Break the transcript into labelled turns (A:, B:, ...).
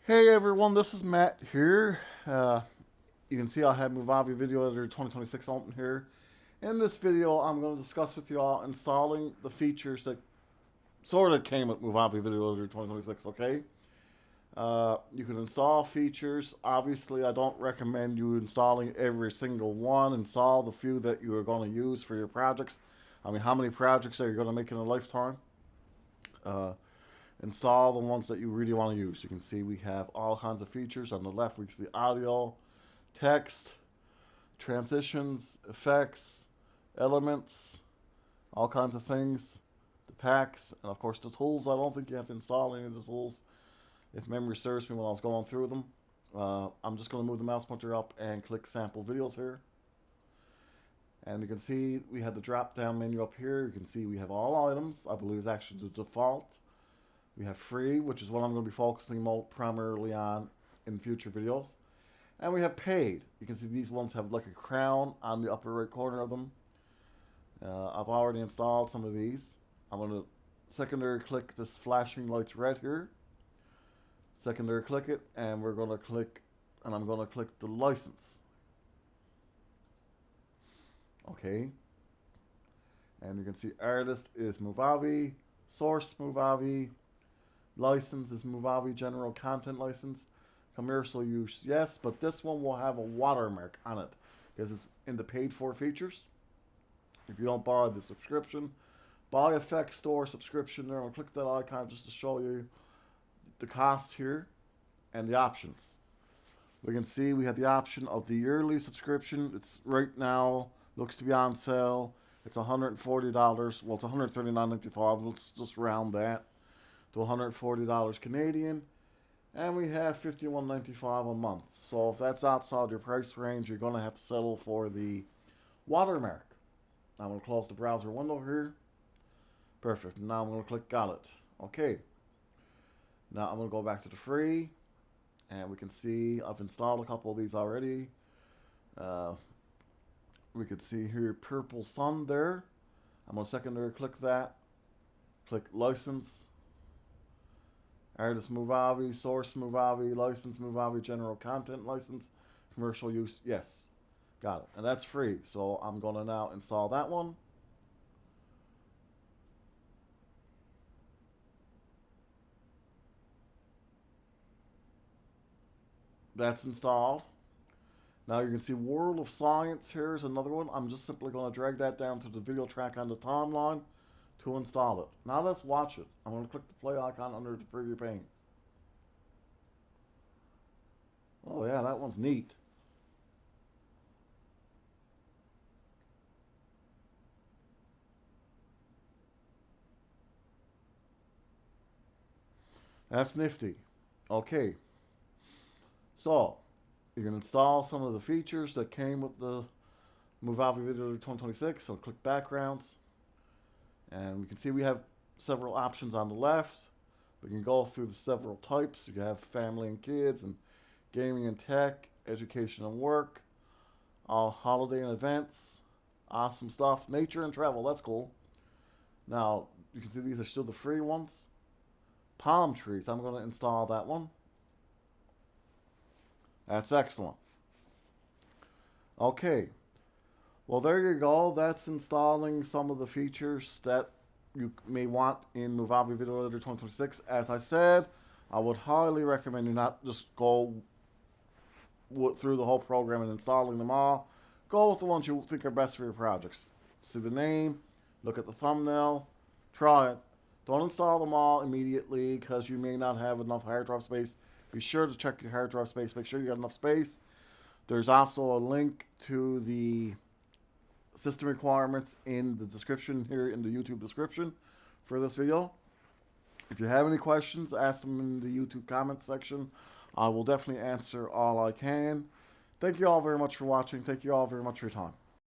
A: Hey everyone, this is Matt here. You can see I have Movavi Video Editor 2026 open here. In this video, I'm going to discuss with you all installing the features that sort of came with Movavi Video Editor 2026, okay? You can install features. Obviously, I don't recommend you installing every single one. Install the few that you are going to use for your projects. I mean, how many projects are you going to make in a lifetime? Uh, Install the ones that you really want to use. You can see we have all kinds of features. On the left, we can see audio, text, transitions, effects, elements, all kinds of things, the packs, and of course the tools. I don't think you have to install any of the tools if memory serves me when I was going through them. I'm just going to move the mouse pointer up and click sample videos here. And you can see we have the drop down menu up here. You can see we have all items. I believe it's actually the default. We have free, which is what I'm going to be focusing primarily on in future videos. And we have paid. You can see these ones have like a crown on the upper right corner of them. I've already installed some of these. I'm going to secondary click this flashing lights red here. Secondary click it, and we're going to click, and I'm going to click the license. Okay. And you can see artist is Movavi, source Movavi, license is Movavi General Content License. Commercial use, yes, but this one will have a watermark on it because it's in the paid for features. If you don't buy the subscription, buy Effect Store subscription there. I'll click that icon just to show you the cost here and the options. We can see we have the option of the yearly subscription. It's right now, looks to be on sale. It's $140. Well, it's $139.95. Let's just round that to $140 Canadian, and we have $51.95 a month. So if that's outside your price range, you're going to have to settle for the watermark. I'm going to close the browser window here. Perfect. Now I'm going to click got it. Okay. Now I'm going to go back to the free, and we can see I've installed a couple of these already. We could see here Purple Sun there. I'm going to secondary click that. Click license. Artist Movavi, source Movavi, license Movavi, general content license, commercial use, yes. Got it. And that's free. So I'm going to now install that one. That's installed. Now you can see World of Science here is another one. I'm just simply going to drag that down to the video track on the timeline to install it. Now let's watch it. I'm going to click the play icon under the preview pane. Oh yeah, that one's neat. That's nifty. Okay. So, you can install some of the features that came with the Movavi Video 2026. So click backgrounds. And we can see we have several options on the left. We can go through the several types. You can have family and kids, and gaming and tech, education and work, holiday and events, awesome stuff, nature and travel. That's cool. Now you can see these are still the free ones. Palm trees. I'm going to install that one. That's excellent. Okay. Well, there you go. That's installing some of the features that you may want in Movavi Video Editor 2026. As I said, I would highly recommend you not just go through the whole program and installing them all. Go with the ones you think are best for your projects. See the name, look at the thumbnail, try it. Don't install them all immediately because you may not have enough hard drive space. Be sure to check your hard drive space. Make sure you got enough space. There's also a link to the system requirements in the description here in the YouTube description for this video. If you have any questions, ask them in the YouTube comments section. I will definitely answer all I can. Thank you all very much for watching. Thank you all very much for your time.